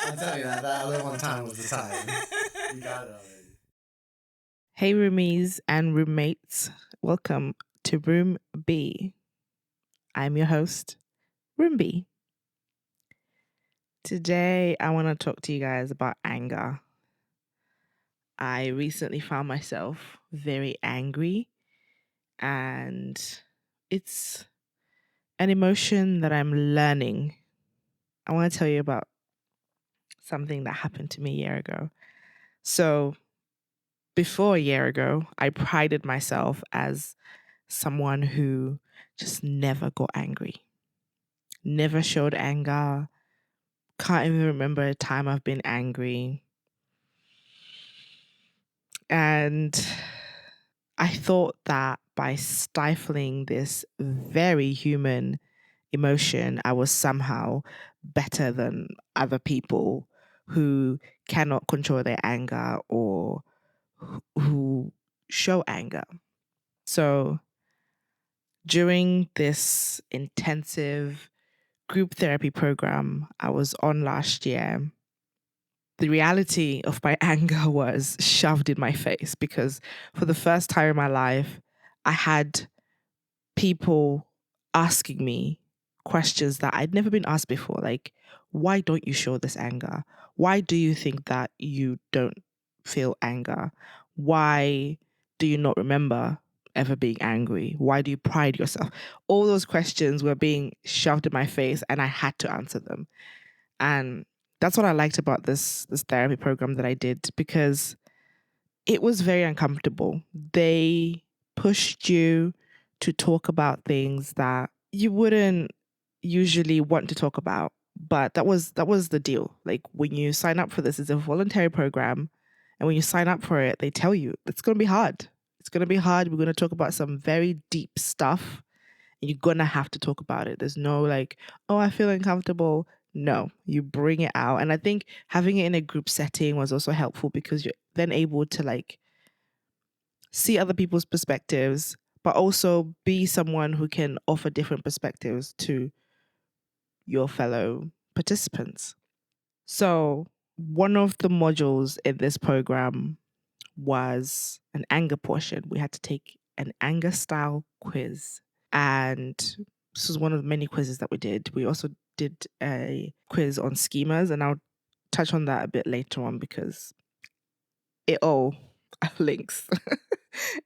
I tell you that other one time was the time. You got it already. Hey, roomies and roommates. Welcome to Room B. I'm your host, Rumbii. Today, I want to talk to you guys about anger. I recently found myself very angry, and it's an emotion that I'm learning. I want to tell you about something that happened to me a year ago. So, before a year ago, I prided myself as someone who just never got angry, never showed anger, can't even remember a time I've been angry. And I thought that by stifling this very human emotion, I was somehow better than other people who cannot control their anger or who show anger. So during this intensive group therapy program I was on last year, the reality of my anger was shoved in my face because for the first time in my life, I had people asking me questions that I'd never been asked before. Like, why don't you show this anger? Why do you think that you don't feel anger? Why do you not remember ever being angry? Why do you pride yourself? All those questions were being shoved in my face and I had to answer them. And that's what I liked about this therapy program that I did because it was very uncomfortable. They pushed you to talk about things that you wouldn't usually want to talk about. But that was the deal. Like when you sign up for this, it's a voluntary program. And when you sign up for it, they tell you it's gonna be hard. It's gonna be hard. We're gonna talk about some very deep stuff. And you're gonna have to talk about it. There's no like, oh, I feel uncomfortable. No, you bring it out. And I think having it in a group setting was also helpful because you're then able to like see other people's perspectives, but also be someone who can offer different perspectives to your fellow participants. So, one of the modules in this program was an anger portion. We had to take an anger style quiz. And this was one of the many quizzes that we did. We also did a quiz on schemas, and I'll touch on that a bit later on because it all links.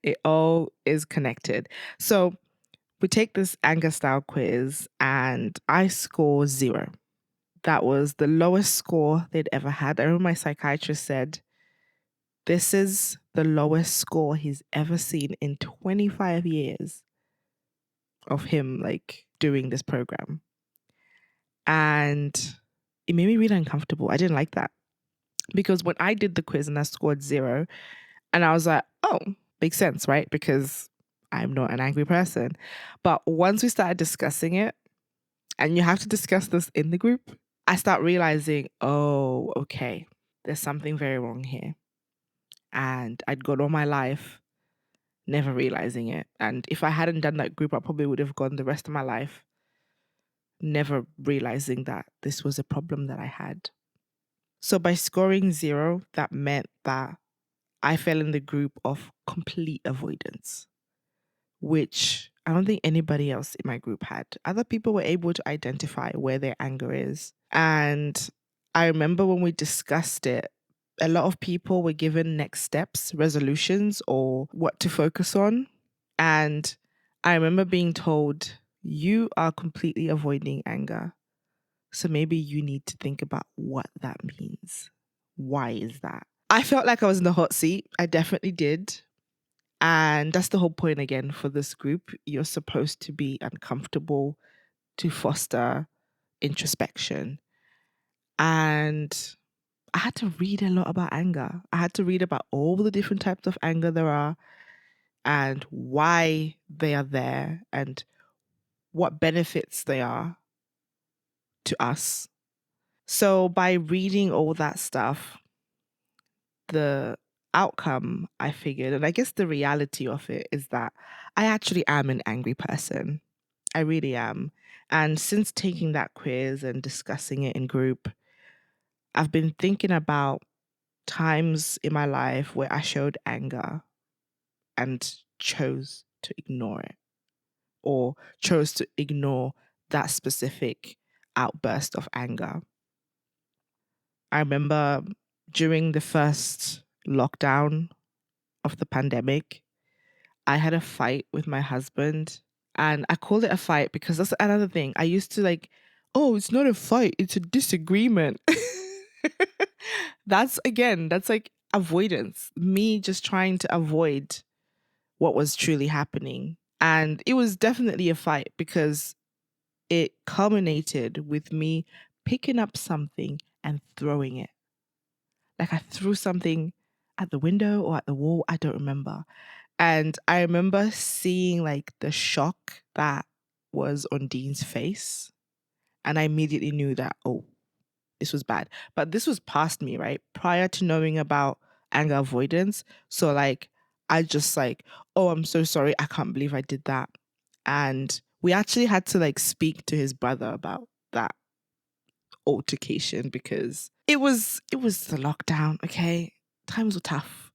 It all is connected. So we take this anger style quiz and I score 0. That was the lowest score they'd ever had. I remember my psychiatrist said, this is the lowest score he's ever seen in 25 years of him like doing this program. And it made me really uncomfortable. I didn't like that because when I did the quiz and I scored 0, and I was like, oh, makes sense, right? Because I'm not an angry person. But once we started discussing it, and you have to discuss this in the group, I start realizing, oh, okay, there's something very wrong here. And I'd gone all my life never realizing it. And if I hadn't done that group, I probably would have gone the rest of my life never realizing that this was a problem that I had. So by scoring 0, that meant that I fell in the group of complete avoidance, which I don't think anybody else in my group had. Other people were able to identify where their anger is. And I remember when we discussed it, a lot of people were given next steps, resolutions, or what to focus on. And I remember being told, you are completely avoiding anger. So maybe you need to think about what that means. Why is that? I felt like I was in the hot seat. I definitely did. And that's the whole point again for this group. You're supposed to be uncomfortable to foster introspection. And I had to read a lot about anger. I had to read about all the different types of anger there are and why they are there and what benefits they are to us. So by reading all that stuff, the outcome I figured, and I guess the reality of it is that I actually am an angry person. I really am. And since taking that quiz and discussing it in group, I've been thinking about times in my life where I showed anger and chose to ignore it, or chose to ignore that specific outburst of anger. I remember during the first lockdown of the pandemic, I had a fight with my husband. And I called it a fight because that's another thing. I used to like, oh, it's not a fight, it's a disagreement. That's like avoidance. Me just trying to avoid what was truly happening. And it was definitely a fight because it culminated with me picking up something and throwing it. Like I threw something at the window or at the wall, I don't remember. And I remember seeing like the shock that was on Dean's face. And I immediately knew that, oh, this was bad. But this was past me, right? Prior to knowing about anger avoidance. So like I just like, oh, I'm so sorry. I can't believe I did that. And we actually had to like speak to his brother about that altercation because it was the lockdown, okay? Times were tough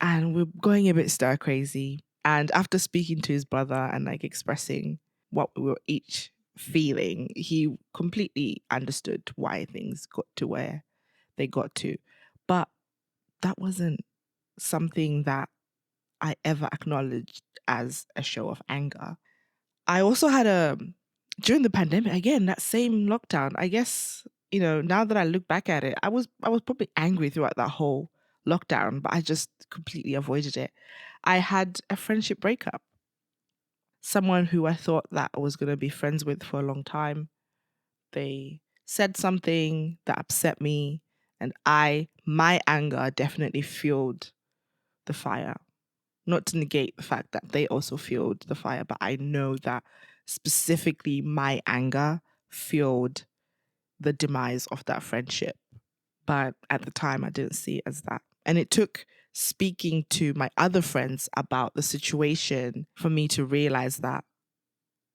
and we're going a bit stir crazy. And after speaking to his brother and like expressing what we were each feeling, he completely understood why things got to where they got to. But that wasn't something that I ever acknowledged as a show of anger. I also had during the pandemic, again, that same lockdown, I guess, now that I look back at it, I was probably angry throughout that whole lockdown, but I just completely avoided it. I had a friendship breakup. Someone who I thought that I was going to be friends with for a long time. They said something that upset me, and my anger definitely fueled the fire. Not to negate the fact that they also fueled the fire, but I know that specifically my anger fueled the demise of that friendship. But at the time, I didn't see it as that. And it took speaking to my other friends about the situation for me to realize that,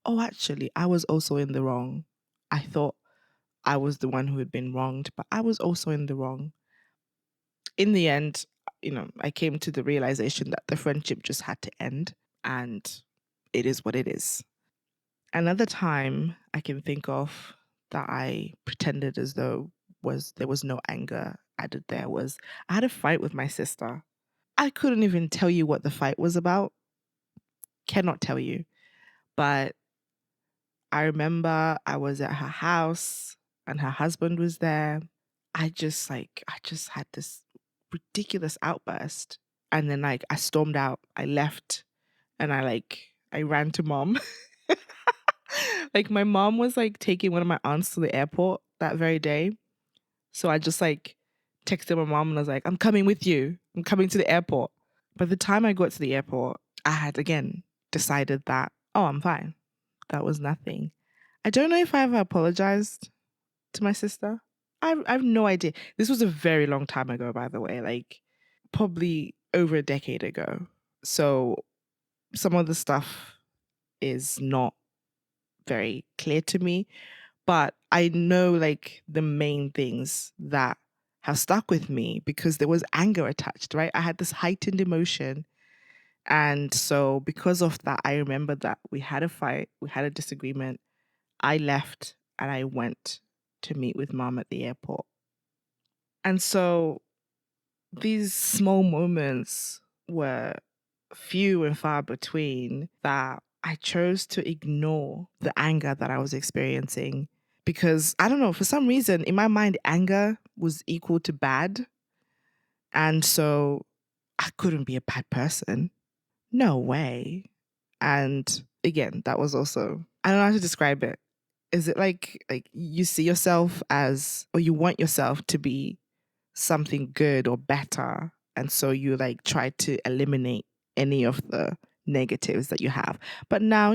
oh, actually, I was also in the wrong. I thought I was the one who had been wronged, but I was also in the wrong. In the end, I came to the realization that the friendship just had to end and it is what it is. Another time I can think of that I pretended as though there was no anger added there was I had a fight with my sister. I couldn't even tell you what the fight was about. Cannot tell you. But I remember I was at her house and her husband was there. I just had this ridiculous outburst. And then like I stormed out. I left and I ran to mom. Like my mom was like taking one of my aunts to the airport that very day. So I just like texted my mom and I was like, I'm coming with you. I'm coming to the airport. By the time I got to the airport, I had again decided that, oh, I'm fine. That was nothing. I don't know if I ever apologized to my sister. I've no idea. This was a very long time ago, by the way, like probably over a decade ago. So some of the stuff is not very clear to me, but I know like the main things that have stuck with me because there was anger attached, right? I had this heightened emotion. And so because of that, I remember that we had a fight, we had a disagreement. I left and I went to meet with mom at the airport. And so these small moments were few and far between that I chose to ignore the anger that I was experiencing because I don't know, for some reason in my mind, anger was equal to bad. And so I couldn't be a bad person. No way. And again, that was also, I don't know how to describe it. Is it like you see yourself as, or you want yourself to be something good or better, and so you like try to eliminate any of the negatives that you have. But now,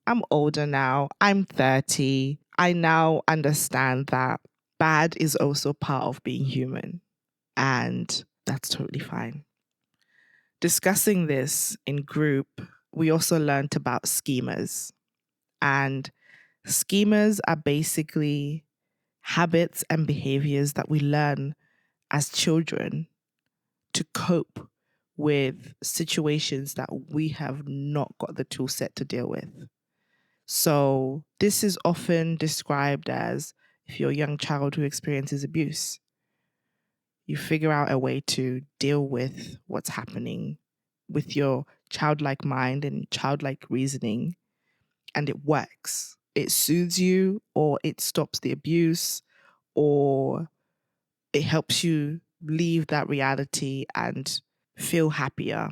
I'm older now. I'm 30. I now understand that bad is also part of being human, and that's totally fine. Discussing this in group, we also learned about schemas. And schemas are basically habits and behaviors that we learn as children to cope with situations that we have not got the tool set to deal with. So, this is often described as if you're a young child who experiences abuse, you figure out a way to deal with what's happening with your childlike mind and childlike reasoning, and it works. It soothes you, or it stops the abuse, or it helps you leave that reality and feel happier.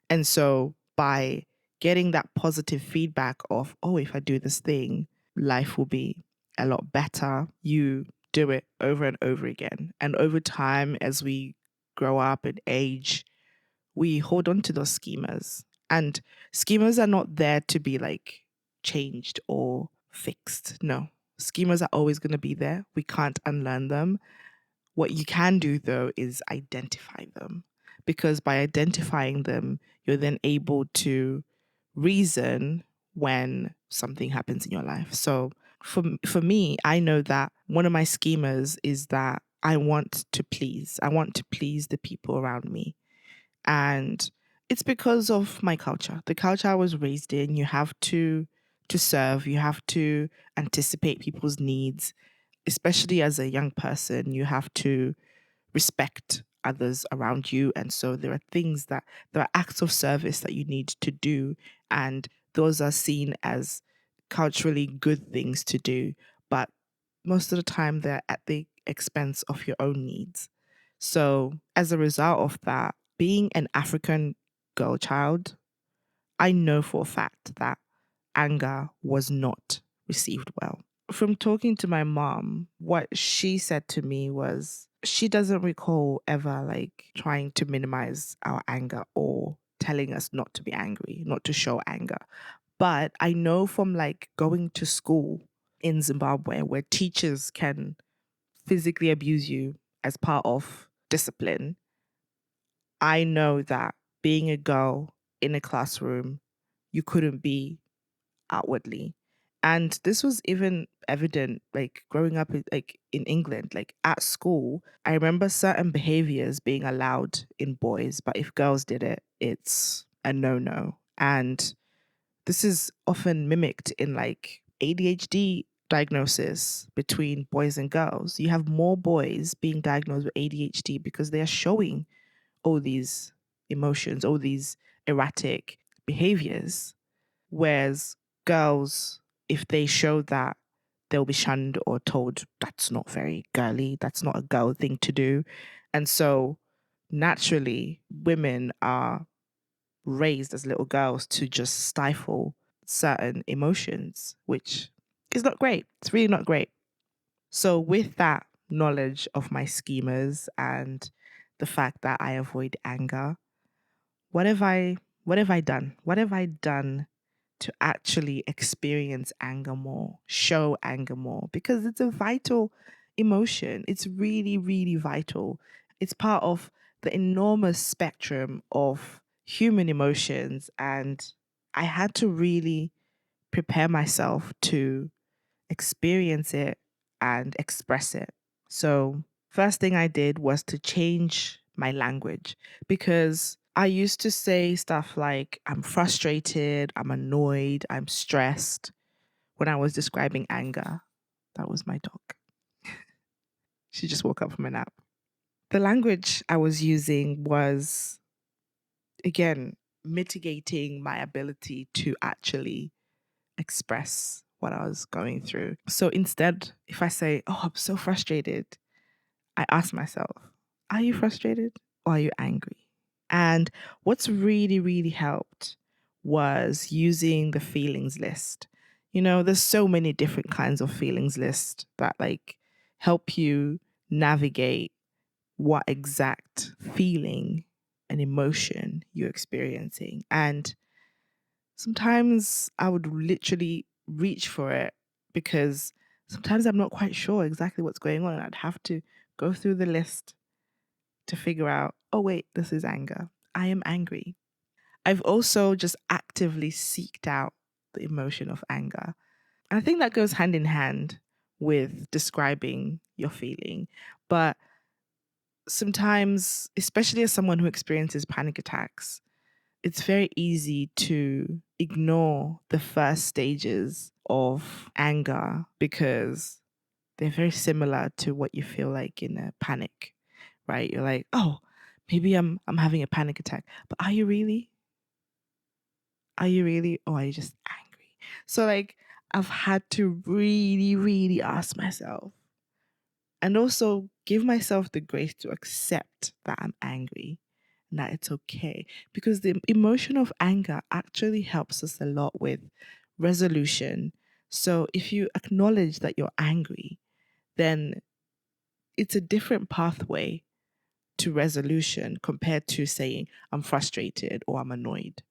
And so by getting that positive feedback of, oh, if I do this thing, life will be a lot better, you do it over and over again. And over time, as we grow up and age, we hold on to those schemas. And schemas are not there to be like changed or fixed. No, schemas are always going to be there. We can't unlearn them. What you can do, though, is identify them, because by identifying them, you're then able to reason when something happens in your life. So for me, I know that one of my schemas is that I want to please. I want to please the people around me. And it's because of my culture. The culture I was raised in, you have to serve, you have to anticipate people's needs, especially as a young person, you have to respect others around you. And so there are acts of service that you need to do. And those are seen as culturally good things to do. But most of the time, they're at the expense of your own needs. So as a result of that, being an African girl child, I know for a fact that anger was not received well. From talking to my mom, what she said to me was she doesn't recall ever like trying to minimize our anger or telling us not to be angry, not to show anger. But I know from like going to school in Zimbabwe where teachers can physically abuse you as part of discipline, I know that being a girl in a classroom, you couldn't be outwardly. And this was even evident like growing up like in England, like at school. I remember certain behaviors being allowed in boys, but if girls did it, it's a no-no. And this is often mimicked in like ADHD diagnosis between boys and girls. You have more boys being diagnosed with ADHD because they are showing all these emotions, all these erratic behaviors. Whereas girls, if they show that, they'll be shunned or told that's not very girly, that's not a girl thing to do. And so naturally, women are raised as little girls to just stifle certain emotions, which is not great. It's really not great. So, with that knowledge of my schemas and the fact that I avoid anger, what have I what have I done? What have I done to actually experience anger more, show anger more? Because it's a vital emotion. It's really, really vital. It's part of the enormous spectrum of human emotions. And I had to really prepare myself to experience it and express it. So, first thing I did was to change my language, because I used to say stuff like, I'm frustrated, I'm annoyed, I'm stressed when I was describing anger. That was my dog. She just woke up from a nap. The language I was using was, again, mitigating my ability to actually express what I was going through. So instead, if I say, oh, I'm so frustrated, I ask myself, are you frustrated or are you angry? And what's really, really helped was using the feelings list. You know, there's so many different kinds of feelings list that like help you navigate what exact feeling and emotion you're experiencing. And sometimes I would literally reach for it because sometimes I'm not quite sure exactly what's going on. And I'd have to go through the list to figure out, oh, wait, this is anger. I am angry. I've also just actively seeked out the emotion of anger. And I think that goes hand in hand with describing your feeling. But sometimes, especially as someone who experiences panic attacks, it's very easy to ignore the first stages of anger because they're very similar to what you feel like in a panic, right? You're like, "Oh, maybe I'm having a panic attack." But are you really? Are you really? Or are you just angry? So like I've had to really, really ask myself and also give myself the grace to accept that I'm angry and that it's okay. Because the emotion of anger actually helps us a lot with resolution. So if you acknowledge that you're angry, then it's a different pathway to resolution compared to saying, I'm frustrated or I'm annoyed.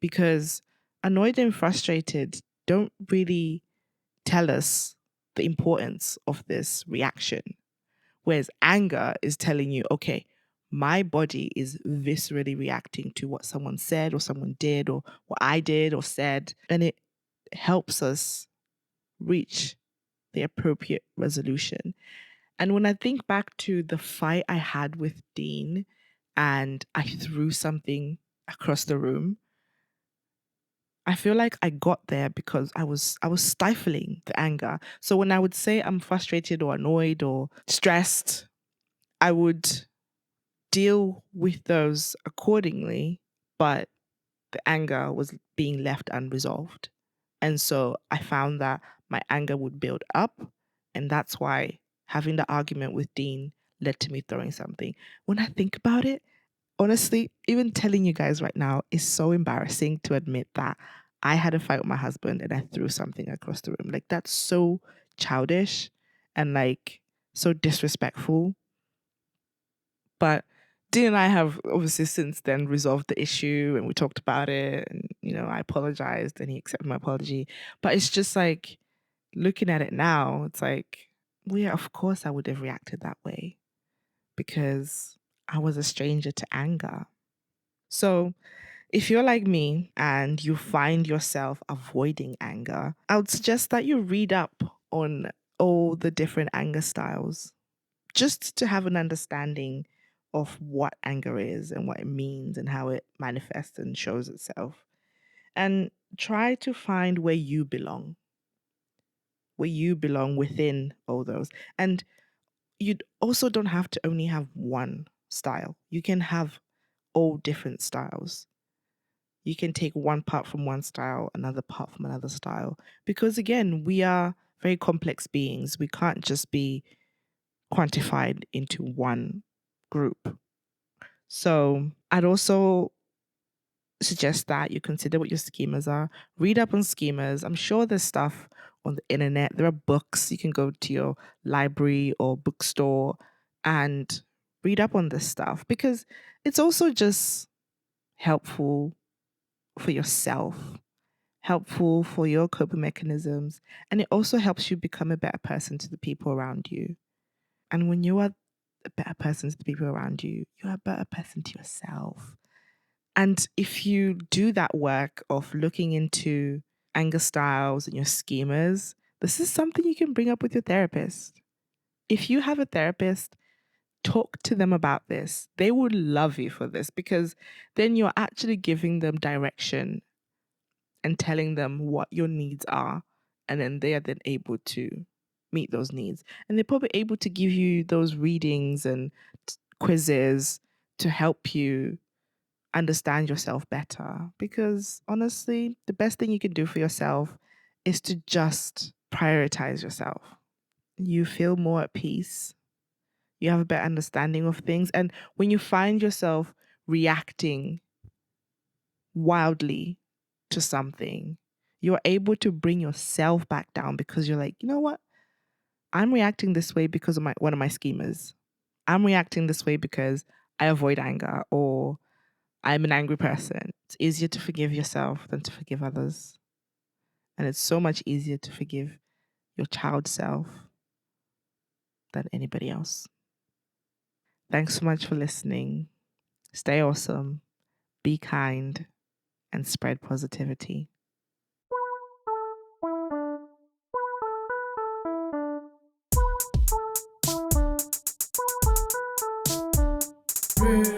Because annoyed and frustrated don't really tell us the importance of this reaction. Whereas anger is telling you, okay, my body is viscerally reacting to what someone said or someone did or what I did or said. And it helps us reach the appropriate resolution. And when I think back to the fight I had with Dean and I threw something across the room, I feel like I got there because I was stifling the anger. So when I would say I'm frustrated or annoyed or stressed, I would deal with those accordingly, but the anger was being left unresolved. And so I found that my anger would build up. And that's why having the argument with Dean led to me throwing something. When I think about it, honestly, even telling you guys right now is so embarrassing to admit that I had a fight with my husband and I threw something across the room. Like, that's so childish and like so disrespectful. But Dean and I have obviously since then resolved the issue and we talked about it. And, I apologized and he accepted my apology. But it's just like looking at it now, it's like, well, yeah, of course I would have reacted that way because I was a stranger to anger. So if you're like me and you find yourself avoiding anger, I would suggest that you read up on all the different anger styles just to have an understanding of what anger is and what it means and how it manifests and shows itself. And try to find where you belong within all those. And you also don't have to only have one style, you can have all different styles. You can take one part from one style, another part from another style. Because again, we are very complex beings. We can't just be quantified into one group. So I'd also suggest that you consider what your schemas are. Read up on schemas. I'm sure there's stuff on the internet. There are books. You can go to your library or bookstore and read up on this stuff because it's also just helpful for yourself, helpful for your coping mechanisms, and it also helps you become a better person to the people around you. And when you are a better person to the people around you, you're a better person to yourself. And if you do that work of looking into anger styles and your schemas, this is something you can bring up with your therapist. If you have a therapist, talk to them about this. They would love you for this because then you're actually giving them direction and telling them what your needs are. And then they are then able to meet those needs. And they're probably able to give you those readings and quizzes to help you understand yourself better. Because honestly, the best thing you can do for yourself is to just prioritize yourself. You feel more at peace, you have a better understanding of things. And when you find yourself reacting wildly to something, you're able to bring yourself back down because you're like, you know what? I'm reacting this way because of one of my schemas. I'm reacting this way because I avoid anger or I'm an angry person. It's easier to forgive yourself than to forgive others. And it's so much easier to forgive your child self than anybody else. Thanks so much for listening. Stay awesome, be kind, and spread positivity. Rumbii.